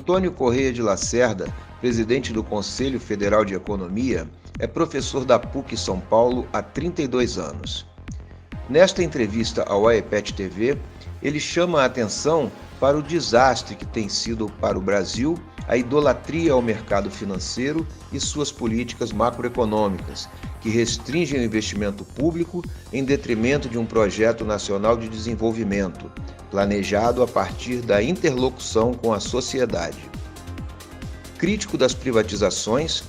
Antônio Correia de Lacerda, presidente do Conselho Federal de Economia, é professor da PUC São Paulo há 32 anos. Nesta entrevista ao AEPET TV, ele chama a atenção para o desastre que tem sido para o Brasil a idolatria ao mercado financeiro e suas políticas macroeconômicas, que restringem o investimento público em detrimento de um projeto nacional de desenvolvimento, planejado a partir da interlocução com a sociedade. Crítico das privatizações,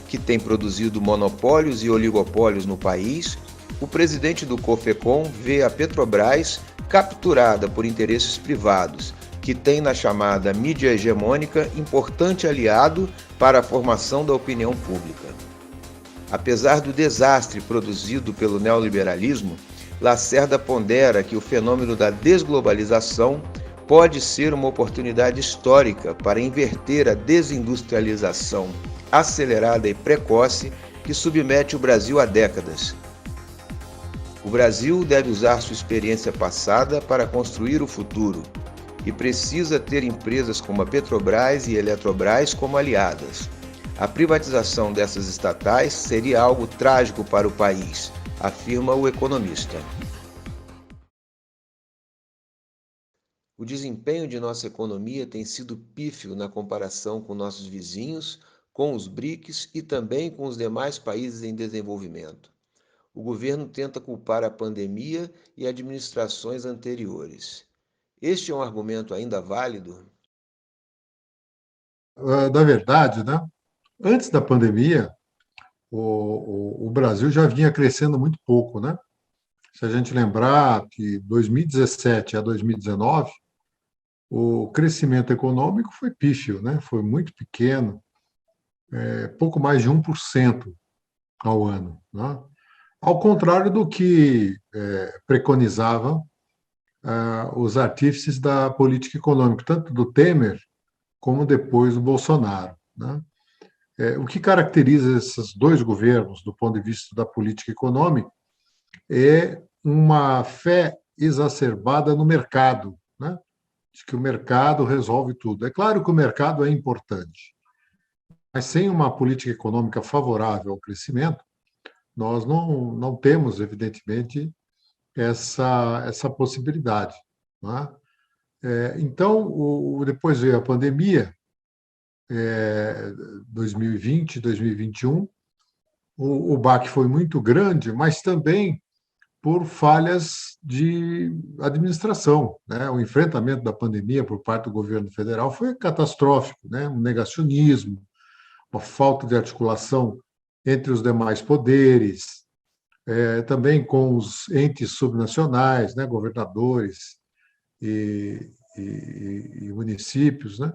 que têm produzido monopólios e oligopólios no país, o presidente do COFECOM vê a Petrobras capturada por interesses privados, que tem na chamada mídia hegemônica importante aliado para a formação da opinião pública. Apesar do desastre produzido pelo neoliberalismo, Lacerda pondera que o fenômeno da desglobalização pode ser uma oportunidade histórica para inverter a desindustrialização acelerada e precoce que submete o Brasil há décadas. O Brasil deve usar sua experiência passada para construir o futuro e precisa ter empresas como a Petrobras e Eletrobras como aliadas. A privatização dessas estatais seria algo trágico para o país, afirma o economista. O desempenho de nossa economia tem sido pífio na comparação com nossos vizinhos, com os BRICS e também com os demais países em desenvolvimento. O governo tenta culpar a pandemia e administrações anteriores. Este é um argumento ainda válido? Na verdade, né? Antes da pandemia, o Brasil já vinha crescendo muito pouco, né? Se a gente lembrar que 2017 a 2019, o crescimento econômico foi pífio, né? Foi muito pequeno, pouco mais de 1% ao ano, né? Ao contrário do que preconizavam os artífices da política econômica, tanto do Temer como depois do Bolsonaro, né? O que caracteriza esses dois governos, do ponto de vista da política econômica, é uma fé exacerbada no mercado, né? De que o mercado resolve tudo. É claro que o mercado é importante, mas sem uma política econômica favorável ao crescimento, nós não temos, evidentemente, essa possibilidade, né? Então, depois veio a pandemia, 2020, 2021, o baque foi muito grande, mas também por falhas de administração, né? O enfrentamento da pandemia por parte do governo federal foi catastrófico, né? Um negacionismo, uma falta de articulação entre os demais poderes, também com os entes subnacionais, né? Governadores e municípios, né?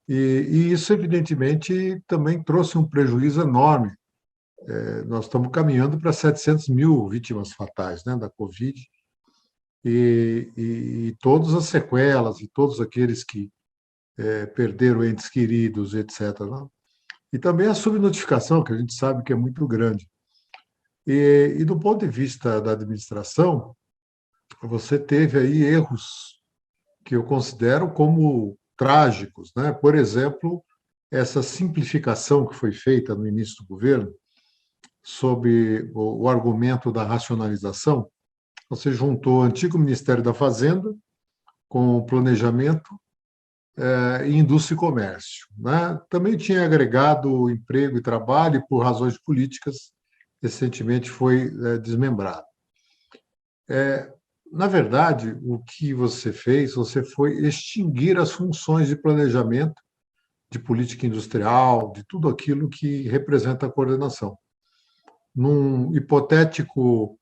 E isso, evidentemente, também trouxe um prejuízo enorme. Nós estamos caminhando para 700 mil vítimas fatais, né, da Covid, e todas as sequelas, e todos aqueles que perderam entes queridos, etc., né? E também a subnotificação, que a gente sabe que é muito grande. E do ponto de vista da administração, você teve aí erros que eu considero como trágicos, né? Por exemplo, essa simplificação que foi feita no início do governo, sob o argumento da racionalização. Você juntou o antigo Ministério da Fazenda com o Planejamento e Indústria e Comércio, né? Também tinha agregado emprego e trabalho, e por razões políticas, recentemente foi desmembrado. Na verdade, o que você fez, você foi extinguir as funções de planejamento, de política industrial, de tudo aquilo que representa a coordenação. Num hipotético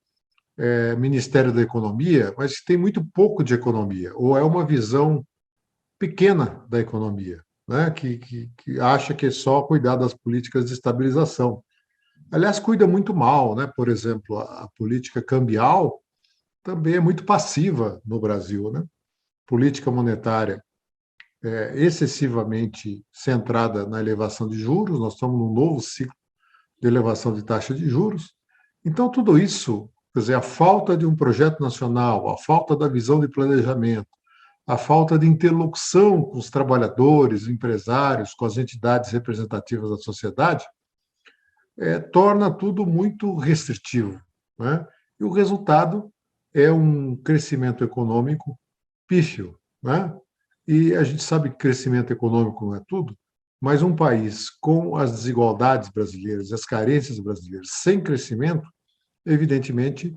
Ministério da Economia, mas que tem muito pouco de economia, ou é uma visão pequena da economia, né? Que acha que é só cuidar das políticas de estabilização. Aliás, cuida muito mal, né? Por exemplo, a política cambial também é muito passiva no Brasil, né? Política monetária excessivamente centrada na elevação de juros, nós estamos num novo ciclo de elevação de taxa de juros. Então, tudo isso, quer dizer, a falta de um projeto nacional, a falta da visão de planejamento, a falta de interlocução com os trabalhadores, empresários, com as entidades representativas da sociedade, torna tudo muito restritivo, né? E o resultado é um crescimento econômico pífio, né? E a gente sabe que crescimento econômico não é tudo, mas um país com as desigualdades brasileiras, as carências brasileiras, sem crescimento, evidentemente,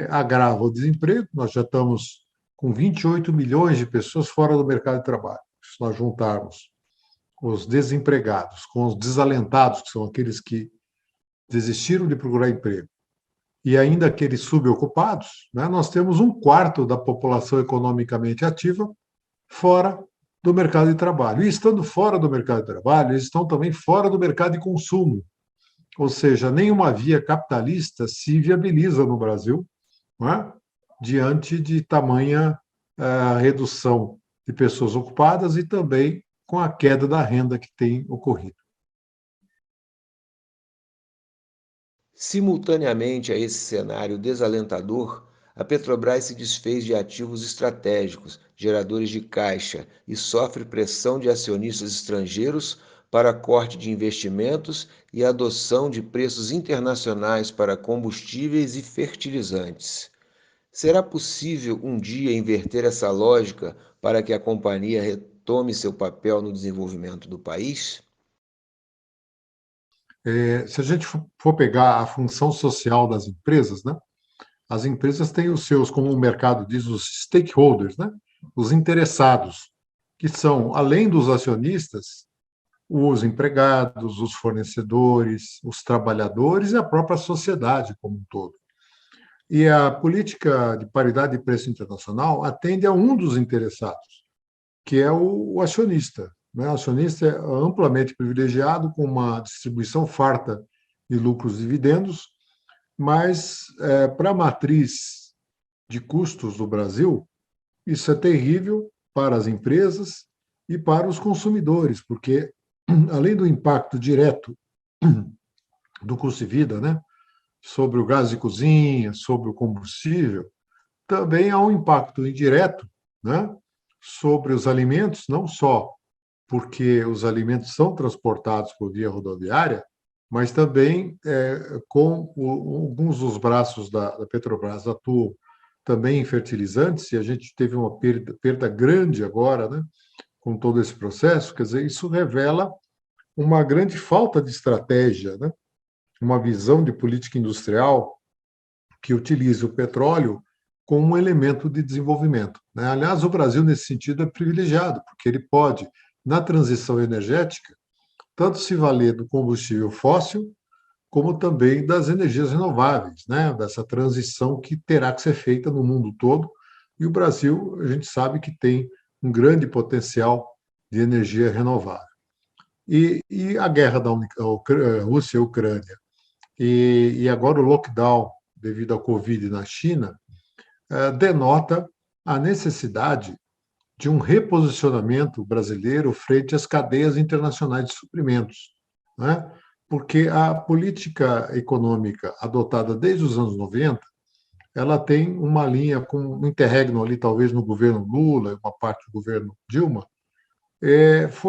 agrava o desemprego. Nós já estamos com 28 milhões de pessoas fora do mercado de trabalho. Se nós juntarmos os desempregados com os desalentados, que são aqueles que desistiram de procurar emprego, e ainda aqueles subocupados, né, nós temos um quarto da população economicamente ativa fora do mercado de trabalho. E estando fora do mercado de trabalho, eles estão também fora do mercado de consumo. Ou seja, nenhuma via capitalista se viabiliza no Brasil, não é? Diante de tamanha redução de pessoas ocupadas e também com a queda da renda que tem ocorrido. Simultaneamente a esse cenário desalentador, a Petrobras se desfez de ativos estratégicos, geradores de caixa, e sofre pressão de acionistas estrangeiros para corte de investimentos e adoção de preços internacionais para combustíveis e fertilizantes. Será possível um dia inverter essa lógica para que a companhia retome seu papel no desenvolvimento do país? Se a gente for pegar a função social das empresas, né, as empresas têm os seus, como o mercado diz, os stakeholders, né, os interessados, que são, além dos acionistas, os empregados, os fornecedores, os trabalhadores e a própria sociedade como um todo. E a política de paridade de preço internacional atende a um dos interessados, que é o acionista. Né? O acionista é amplamente privilegiado, com uma distribuição farta de lucros e dividendos, mas para a matriz de custos do Brasil, isso é terrível para as empresas e para os consumidores, porque, além do impacto direto do custo de vida, né, sobre o gás de cozinha, sobre o combustível, também há um impacto indireto, né, sobre os alimentos, não só porque os alimentos são transportados por via rodoviária, mas também com alguns dos braços da Petrobras atuam também em fertilizantes, e a gente teve uma perda grande agora, né, com todo esse processo. Quer dizer, isso revela uma grande falta de estratégia, né, uma visão de política industrial que utilize o petróleo como um elemento de desenvolvimento, né? Aliás, o Brasil, nesse sentido, é privilegiado, porque ele pode, na transição energética, tanto se valer do combustível fóssil, como também das energias renováveis, né? Dessa transição que terá que ser feita no mundo todo. E o Brasil, a gente sabe que tem um grande potencial de energia renovável. E a guerra da Rússia e Ucrânia, e agora o lockdown devido à Covid na China, denota a necessidade de um reposicionamento brasileiro frente às cadeias internacionais de suprimentos, né? Porque a política econômica adotada desde os anos 90, ela tem uma linha com um interregno ali, talvez no governo Lula, uma parte do governo Dilma,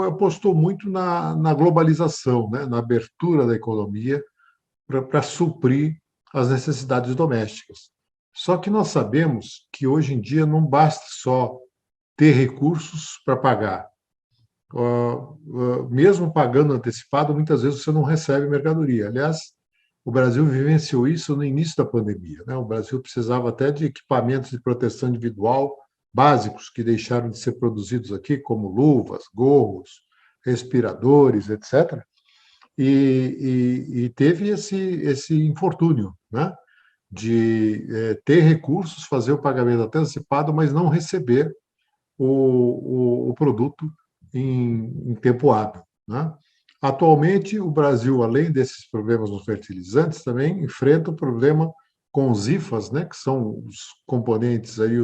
apostou muito na globalização, né? Na abertura da economia para suprir as necessidades domésticas. Só que nós sabemos que hoje em dia não basta só ter recursos para pagar. Mesmo pagando antecipado, muitas vezes você não recebe mercadoria. Aliás, o Brasil vivenciou isso no início da pandemia, né? O Brasil precisava até de equipamentos de proteção individual básicos que deixaram de ser produzidos aqui, como luvas, gorros, respiradores, etc. E teve esse infortúnio, né, de ter recursos, fazer o pagamento antecipado, mas não receber o produto em tempo hábil, né? Atualmente, o Brasil, além desses problemas nos fertilizantes, também enfrenta o problema com os IFAs, né, que são os componentes aí,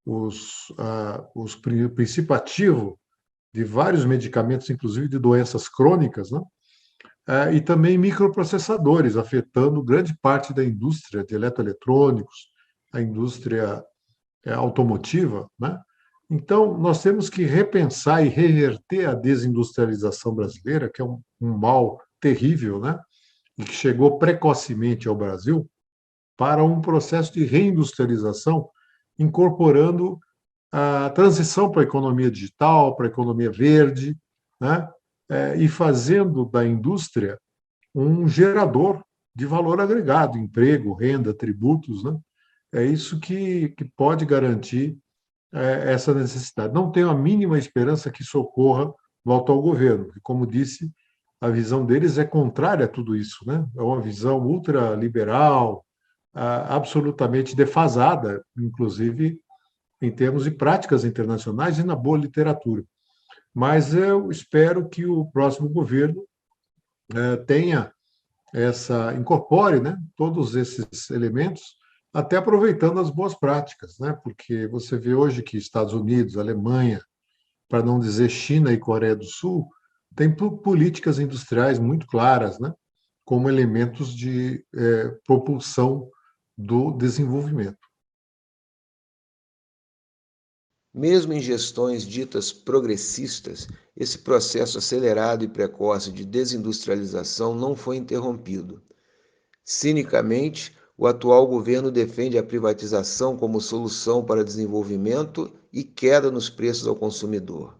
os princípio ativo de vários medicamentos, inclusive de doenças crônicas, né? E também microprocessadores, afetando grande parte da indústria de eletroeletrônicos, a indústria automotiva, né? Então, nós temos que repensar e reverter a desindustrialização brasileira, que é um mal terrível, né? E que chegou precocemente ao Brasil, para um processo de reindustrialização, incorporando a transição para a economia digital, para a economia verde, né? E fazendo da indústria um gerador de valor agregado, emprego, renda, tributos, né? É isso que pode garantir essa necessidade. Não tenho a mínima esperança que isso ocorra no atual governo, que, como disse, a visão deles é contrária a tudo isso, né? É uma visão ultraliberal, absolutamente defasada, inclusive em termos de práticas internacionais e na boa literatura. Mas eu espero que o próximo governo tenha incorpore, né, todos esses elementos, até aproveitando as boas práticas, né? Porque você vê hoje que Estados Unidos, Alemanha, para não dizer China e Coreia do Sul, têm políticas industriais muito claras, né? Como elementos de propulsão do desenvolvimento. Mesmo em gestões ditas progressistas, esse processo acelerado e precoce de desindustrialização não foi interrompido. Cinicamente, o atual governo defende a privatização como solução para desenvolvimento e queda nos preços ao consumidor.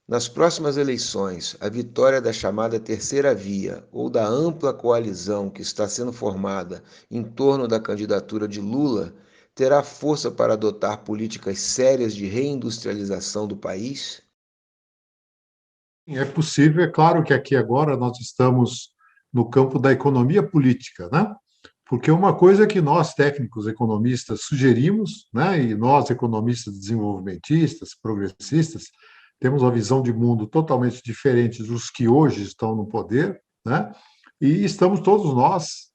Nas próximas eleições, a vitória da chamada Terceira Via ou da ampla coalizão que está sendo formada em torno da candidatura de Lula terá força para adotar políticas sérias de reindustrialização do país? É possível, é claro que aqui agora nós estamos no campo da economia política, né? Porque uma coisa que nós, técnicos economistas, sugerimos, né, e nós, economistas desenvolvimentistas, progressistas, temos uma visão de mundo totalmente diferente dos que hoje estão no poder, né? E estamos todos nós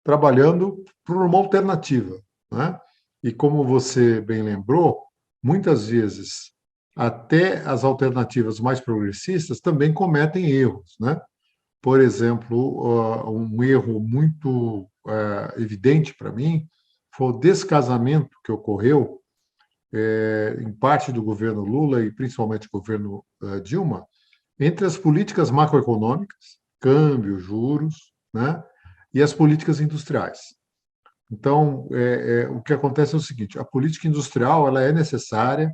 trabalhando por uma alternativa, né? E como você bem lembrou, muitas vezes até as alternativas mais progressistas também cometem erros, né? Por exemplo, um erro muito evidente para mim foi o descasamento que ocorreu em parte do governo Lula e principalmente do governo Dilma entre as políticas macroeconômicas, câmbio, juros, né, e as políticas industriais. Então, o que acontece é o seguinte: a política industrial ela é necessária,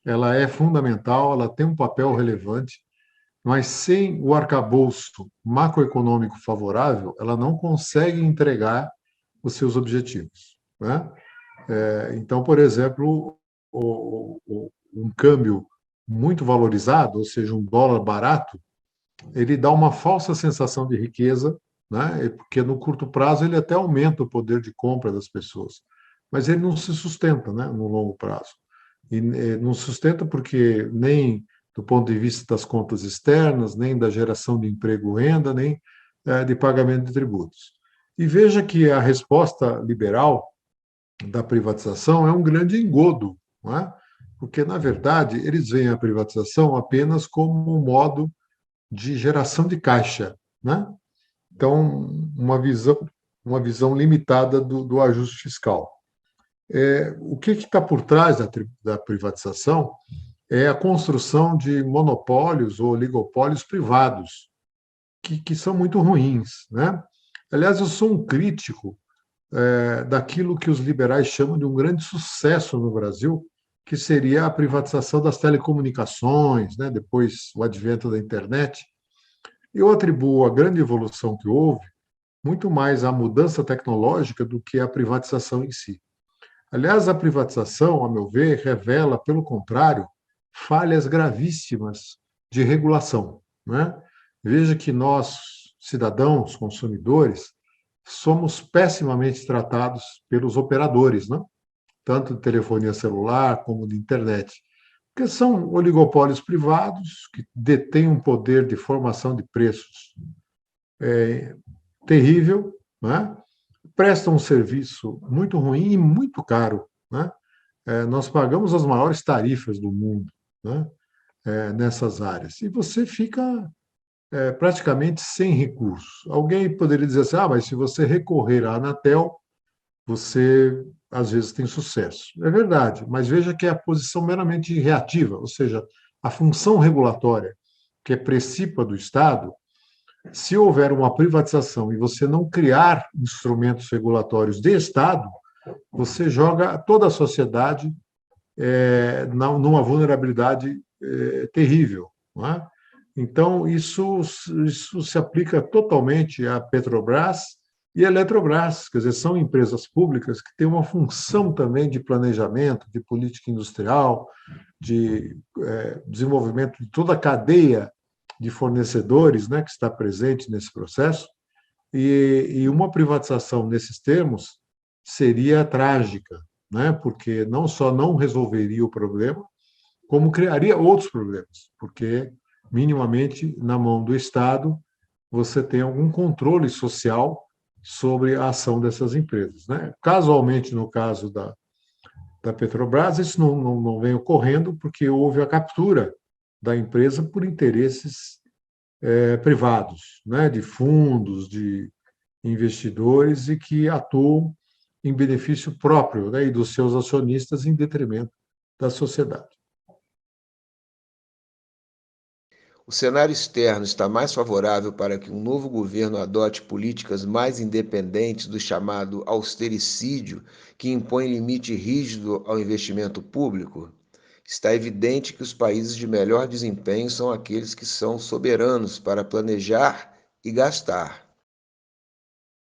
ela é fundamental, ela tem um papel relevante, mas sem o arcabouço macroeconômico favorável, ela não consegue entregar os seus objetivos, né? Então, por exemplo, um câmbio muito valorizado, ou seja, um dólar barato, ele dá uma falsa sensação de riqueza, né? Porque no curto prazo ele até aumenta o poder de compra das pessoas, mas ele não se sustenta, né, no longo prazo. E não sustenta porque nem do ponto de vista das contas externas, nem da geração de emprego e renda, nem de pagamento de tributos. E veja que a resposta liberal da privatização é um grande engodo, não é? Porque, na verdade, eles veem a privatização apenas como um modo de geração de caixa, né? Então, uma visão limitada do ajuste fiscal. O que está por trás da privatização é a construção de monopólios ou oligopólios privados, que são muito ruins, né? Aliás, eu sou um crítico daquilo que os liberais chamam de um grande sucesso no Brasil, que seria a privatização das telecomunicações, né? Depois o advento da internet. Eu atribuo a grande evolução que houve muito mais à mudança tecnológica do que à privatização em si. Aliás, a privatização, a meu ver, revela, pelo contrário, falhas gravíssimas de regulação, né? Veja que nós, cidadãos, consumidores, somos pessimamente tratados pelos operadores, né? Tanto de telefonia celular como de internet, porque são oligopólios privados que detêm um poder de formação de preços terrível, né? Prestam um serviço muito ruim e muito caro, né? Nós pagamos as maiores tarifas do mundo, né? Nessas áreas. E você fica praticamente sem recursos. Alguém poderia dizer assim, mas se você recorrer à Anatel, você às vezes tem sucesso. É verdade, mas veja que é a posição meramente reativa, ou seja, a função regulatória, que é precípua do Estado, se houver uma privatização e você não criar instrumentos regulatórios de Estado, você joga toda a sociedade numa vulnerabilidade terrível. Não é? Então, isso se aplica totalmente à Petrobras e à Eletrobras, quer dizer, são empresas públicas que têm uma função também de planejamento, de política industrial, de desenvolvimento de toda a cadeia de fornecedores, né, que está presente nesse processo, e uma privatização nesses termos seria trágica, né, porque não só não resolveria o problema, como criaria outros problemas, porque minimamente na mão do Estado você tem algum controle social sobre a ação dessas empresas. Né? Casualmente, no caso da Petrobras, isso não vem ocorrendo porque houve a captura da empresa por interesses privados, né? De fundos, de investidores e que atuam em benefício próprio, né? E dos seus acionistas em detrimento da sociedade. O cenário externo está mais favorável para que um novo governo adote políticas mais independentes do chamado austericídio, que impõe limite rígido ao investimento público? Está evidente que os países de melhor desempenho são aqueles que são soberanos para planejar e gastar.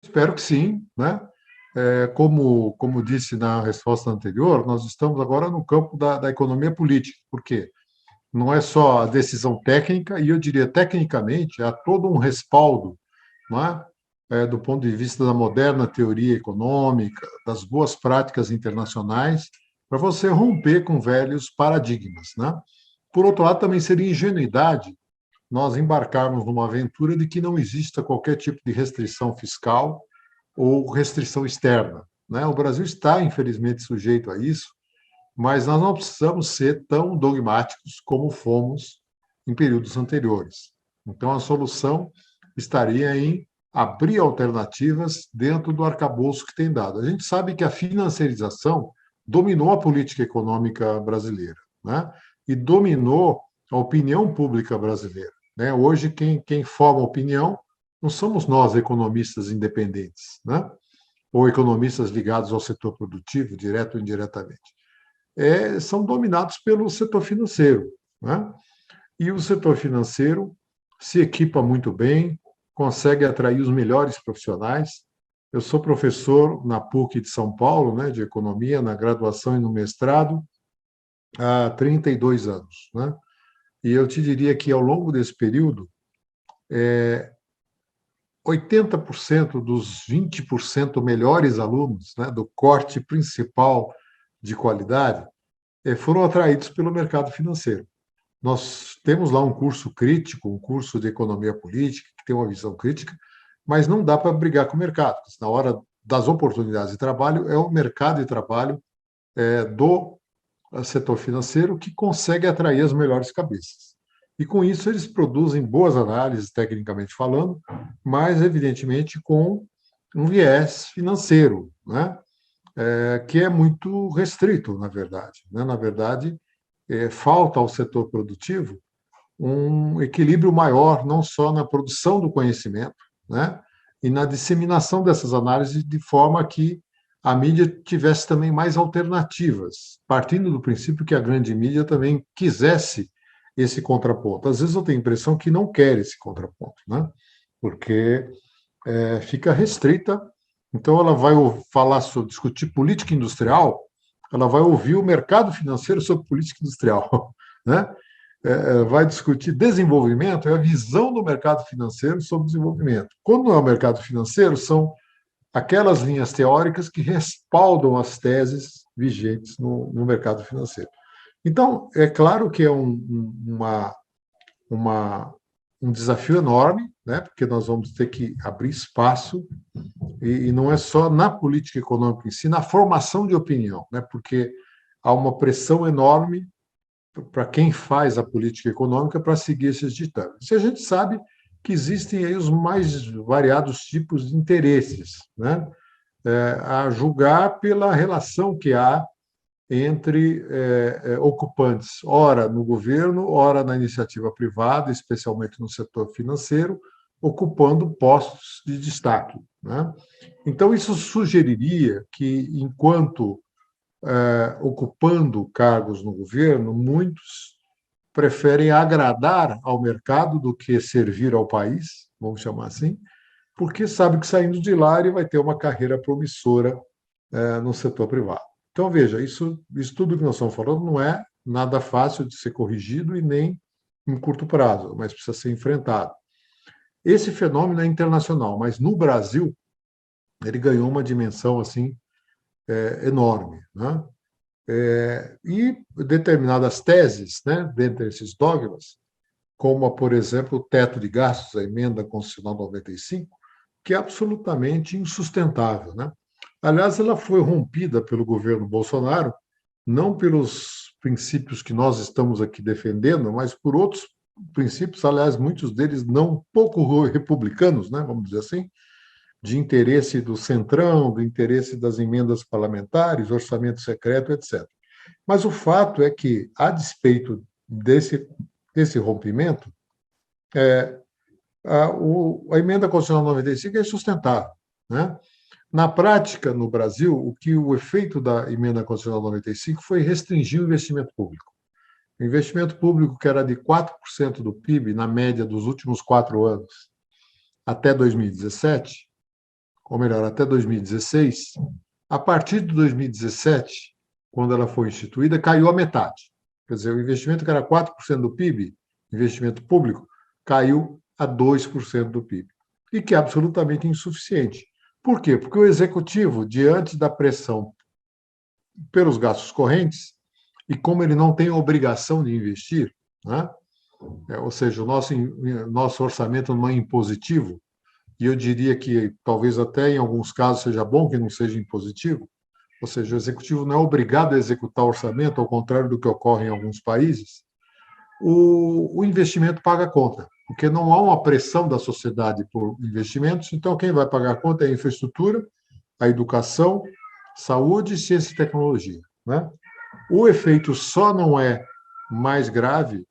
Espero que sim, né? Como disse na resposta anterior, nós estamos agora no campo da economia política. Por quê? Não é só a decisão técnica, e eu diria tecnicamente, há todo um respaldo, não é? Do ponto de vista da moderna teoria econômica, das boas práticas internacionais, para você romper com velhos paradigmas. Né? Por outro lado, também seria ingenuidade nós embarcarmos numa aventura de que não exista qualquer tipo de restrição fiscal ou restrição externa. Né? O Brasil está, infelizmente, sujeito a isso, mas nós não precisamos ser tão dogmáticos como fomos em períodos anteriores. Então, a solução estaria em abrir alternativas dentro do arcabouço que tem dado. A gente sabe que a financiarização dominou a política econômica brasileira, né? E dominou a opinião pública brasileira. Né? Hoje, quem forma a opinião não somos nós, economistas independentes, né? Ou economistas ligados ao setor produtivo, direto ou indiretamente. São dominados pelo setor financeiro. Né? E o setor financeiro se equipa muito bem, consegue atrair os melhores profissionais. Eu sou professor na PUC de São Paulo, né, de economia, na graduação e no mestrado, há 32 anos. Né? E eu te diria que, ao longo desse período, 80% dos 20% melhores alunos, né, do corte principal de qualidade, foram atraídos pelo mercado financeiro. Nós temos lá um curso crítico, um curso de economia política, que tem uma visão crítica, mas não dá para brigar com o mercado. Na hora das oportunidades de trabalho, é o mercado de trabalho do setor financeiro que consegue atrair as melhores cabeças. E com isso eles produzem boas análises, tecnicamente falando, mas evidentemente com um viés financeiro, né? Que é muito restrito, na verdade. Né? Na verdade, falta ao setor produtivo um equilíbrio maior, não só na produção do conhecimento, né? E na disseminação dessas análises, de forma que a mídia tivesse também mais alternativas, partindo do princípio que a grande mídia também quisesse esse contraponto. Às vezes eu tenho a impressão que não quer esse contraponto, né? Porque fica restrita. Então, ela vai falar sobre discutir política industrial, ela vai ouvir o mercado financeiro sobre política industrial, né? Vai discutir desenvolvimento, é a visão do mercado financeiro sobre desenvolvimento. Quando não é o mercado financeiro, são aquelas linhas teóricas que respaldam as teses vigentes no mercado financeiro. Então, é claro que é um desafio enorme, né? Porque nós vamos ter que abrir espaço, e não é só na política econômica em si, na formação de opinião, né? Porque há uma pressão enorme para quem faz a política econômica para seguir esses ditames. E a gente sabe que existem aí os mais variados tipos de interesses, né? a julgar pela relação que há entre ocupantes, ora no governo, ora na iniciativa privada, especialmente no setor financeiro, ocupando postos de destaque, né? Então, isso sugeriria que, enquanto ocupando cargos no governo, muitos preferem agradar ao mercado do que servir ao país, vamos chamar assim, porque sabe que saindo de lá ele vai ter uma carreira promissora no setor privado. Então, veja, isso tudo que nós estamos falando não é nada fácil de ser corrigido e nem em curto prazo, mas precisa ser enfrentado. Esse fenômeno é internacional, mas no Brasil ele ganhou uma dimensão assim enorme, né? E determinadas teses, né, dentre esses dogmas, como, por exemplo, o teto de gastos, a emenda constitucional 95, que é absolutamente insustentável, né? Aliás, ela foi rompida pelo governo Bolsonaro, não pelos princípios que nós estamos aqui defendendo, mas por outros princípios, aliás, muitos deles não pouco republicanos, né, vamos dizer assim, de interesse do Centrão, do interesse das emendas parlamentares, orçamento secreto, etc. Mas o fato é que, a despeito desse rompimento, a emenda constitucional 95 é sustentável, né? Na prática, no Brasil, o efeito da emenda constitucional 95 foi restringir o investimento público. O investimento público, que era de 4% do PIB, na média dos últimos 4 anos, até 2017, ou melhor, até 2016, a partir de 2017, quando ela foi instituída, caiu a metade. Quer dizer, o investimento que era 4% do PIB, investimento público, caiu a 2% do PIB, e que é absolutamente insuficiente. Por quê? Porque o executivo, diante da pressão pelos gastos correntes, e como ele não tem obrigação de investir, né? Ou seja, o nosso orçamento não é impositivo, e eu diria que talvez até em alguns casos seja bom que não seja impositivo, ou seja, o executivo não é obrigado a executar o orçamento, ao contrário do que ocorre em alguns países, o investimento paga a conta, porque não há uma pressão da sociedade por investimentos, então quem vai pagar a conta é a infraestrutura, a educação, saúde, ciência e tecnologia, né? O efeito só não é mais grave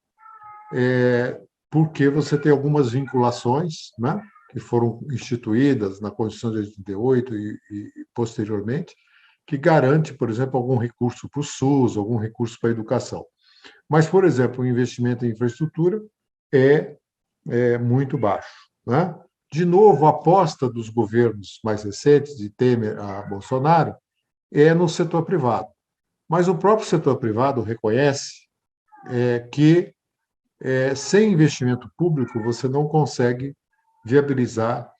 porque você tem algumas vinculações, né, que foram instituídas na Constituição de 88 e posteriormente, que garante, por exemplo, algum recurso para o SUS, algum recurso para a educação. Mas, por exemplo, o investimento em infraestrutura é muito baixo, né? De novo, a aposta dos governos mais recentes, de Temer a Bolsonaro, é no setor privado. Mas o próprio setor privado reconhece que sem investimento público você não consegue viabilizar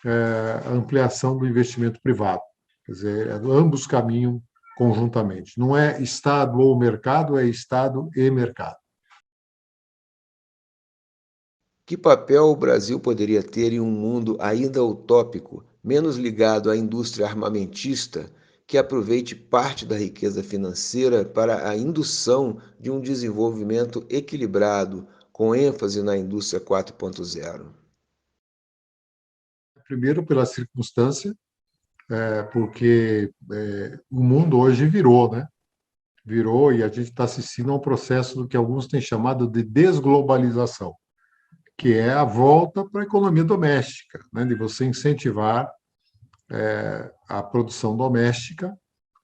a ampliação do investimento privado. Quer dizer, ambos caminham conjuntamente. Não é Estado ou mercado, é Estado e mercado. Que papel o Brasil poderia ter em um mundo ainda utópico, menos ligado à indústria armamentista, que aproveite parte da riqueza financeira para a indução de um desenvolvimento equilibrado, com ênfase na indústria 4.0? Primeiro, pela circunstância, porque o mundo hoje virou, né? Virou e a gente está assistindo a um processo do que alguns têm chamado de desglobalização, que é a volta para a economia doméstica, né? De você incentivar a produção doméstica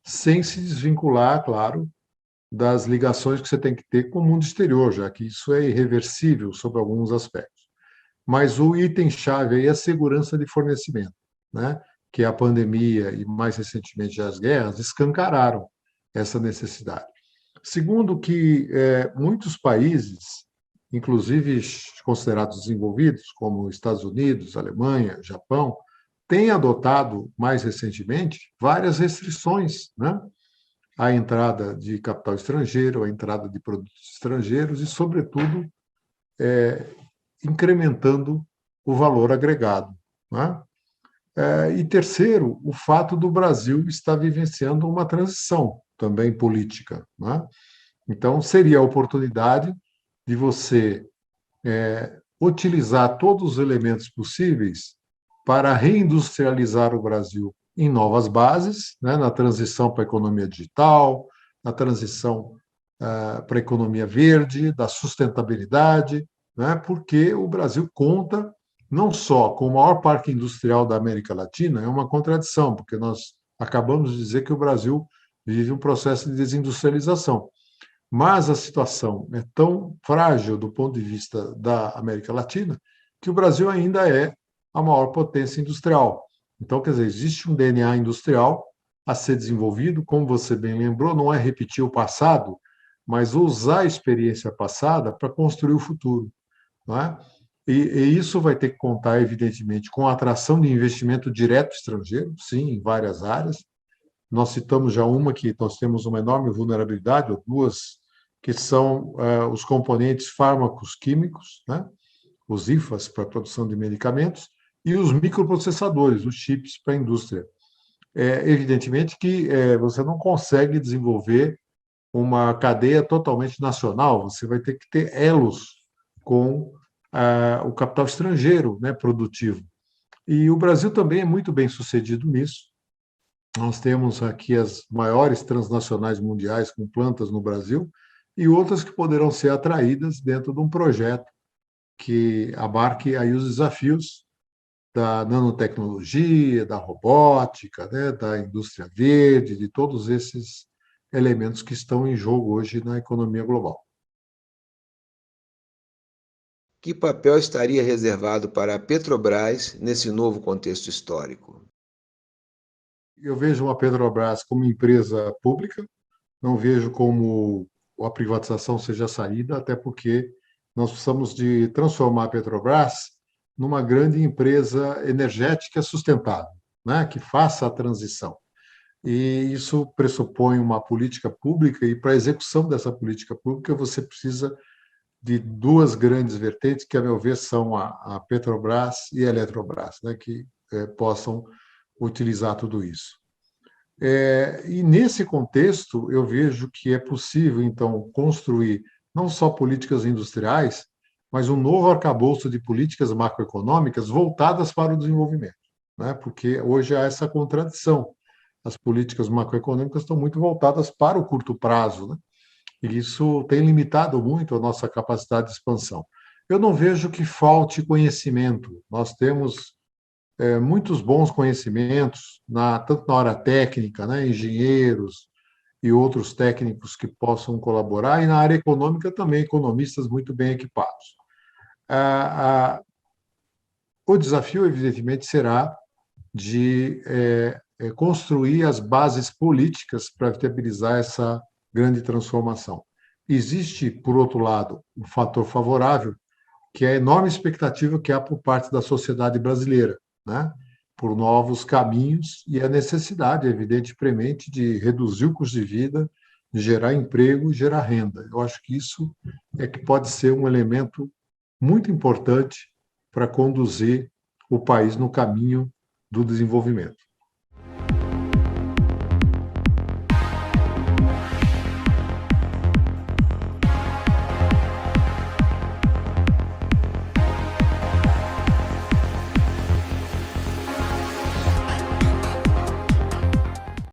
sem se desvincular, claro, das ligações que você tem que ter com o mundo exterior, já que isso é irreversível sob alguns aspectos. Mas o item-chave aí é a segurança de fornecimento, né? Que a pandemia e, mais recentemente, as guerras escancararam essa necessidade. Segundo, que muitos países, inclusive considerados desenvolvidos, como Estados Unidos, Alemanha, Japão, têm adotado, mais recentemente, várias restrições, né? À entrada de capital estrangeiro, à entrada de produtos estrangeiros e, sobretudo, incrementando o valor agregado, né? E terceiro, o fato do Brasil estar vivenciando uma transição também política, né? Então, seria a oportunidade de você utilizar todos os elementos possíveis para reindustrializar o Brasil em novas bases, né, na transição para a economia digital, na transição para a economia verde, da sustentabilidade, né, porque o Brasil conta não só com o maior parque industrial da América Latina, é uma contradição, porque nós acabamos de dizer que o Brasil vive um processo de desindustrialização. Mas a situação é tão frágil do ponto de vista da América Latina que o Brasil ainda é a maior potência industrial. Então, quer dizer, existe um DNA industrial a ser desenvolvido, como você bem lembrou, não é repetir o passado, mas usar a experiência passada para construir o futuro. Não é? E isso vai ter que contar, evidentemente, com a atração de investimento direto estrangeiro, sim, em várias áreas. Nós citamos já uma que nós temos uma enorme vulnerabilidade, ou duas, que são os componentes fármacos químicos, né? Os IFAs para a produção de medicamentos, e os microprocessadores, os chips para a indústria. Evidentemente que você não consegue desenvolver uma cadeia totalmente nacional, você vai ter que ter elos com o capital estrangeiro, né, produtivo. E o Brasil também é muito bem sucedido nisso. Nós temos aqui as maiores transnacionais mundiais com plantas no Brasil e outras que poderão ser atraídas dentro de um projeto que abarque aí os desafios da nanotecnologia, da robótica, né, da indústria verde, de todos esses elementos que estão em jogo hoje na economia global. Que papel estaria reservado para a Petrobras nesse novo contexto histórico? Eu vejo a Petrobras como empresa pública, não vejo como a privatização seja a saída, até porque nós precisamos de transformar a Petrobras numa grande empresa energética sustentável, né, que faça a transição. E isso pressupõe uma política pública, e para a execução dessa política pública você precisa de duas grandes vertentes, que, a meu ver, são a Petrobras e a Eletrobras, né, que possam utilizar tudo isso. E nesse contexto, eu vejo que é possível, então, construir não só políticas industriais, mas um novo arcabouço de políticas macroeconômicas voltadas para o desenvolvimento, né? Porque hoje há essa contradição. As políticas macroeconômicas estão muito voltadas para o curto prazo, né? E isso tem limitado muito a nossa capacidade de expansão. Eu não vejo que falte conhecimento. Nós temos muitos bons conhecimentos, tanto na área técnica, né, engenheiros e outros técnicos que possam colaborar, e na área econômica também, economistas muito bem equipados. O desafio, evidentemente, será de construir as bases políticas para viabilizar essa grande transformação. Existe, por outro lado, um fator favorável, que é a enorme expectativa que há por parte da sociedade brasileira, né? Por novos caminhos e a necessidade, evidente, premente, de reduzir o custo de vida, de gerar emprego e gerar renda. Eu acho que isso é que pode ser um elemento muito importante para conduzir o país no caminho do desenvolvimento.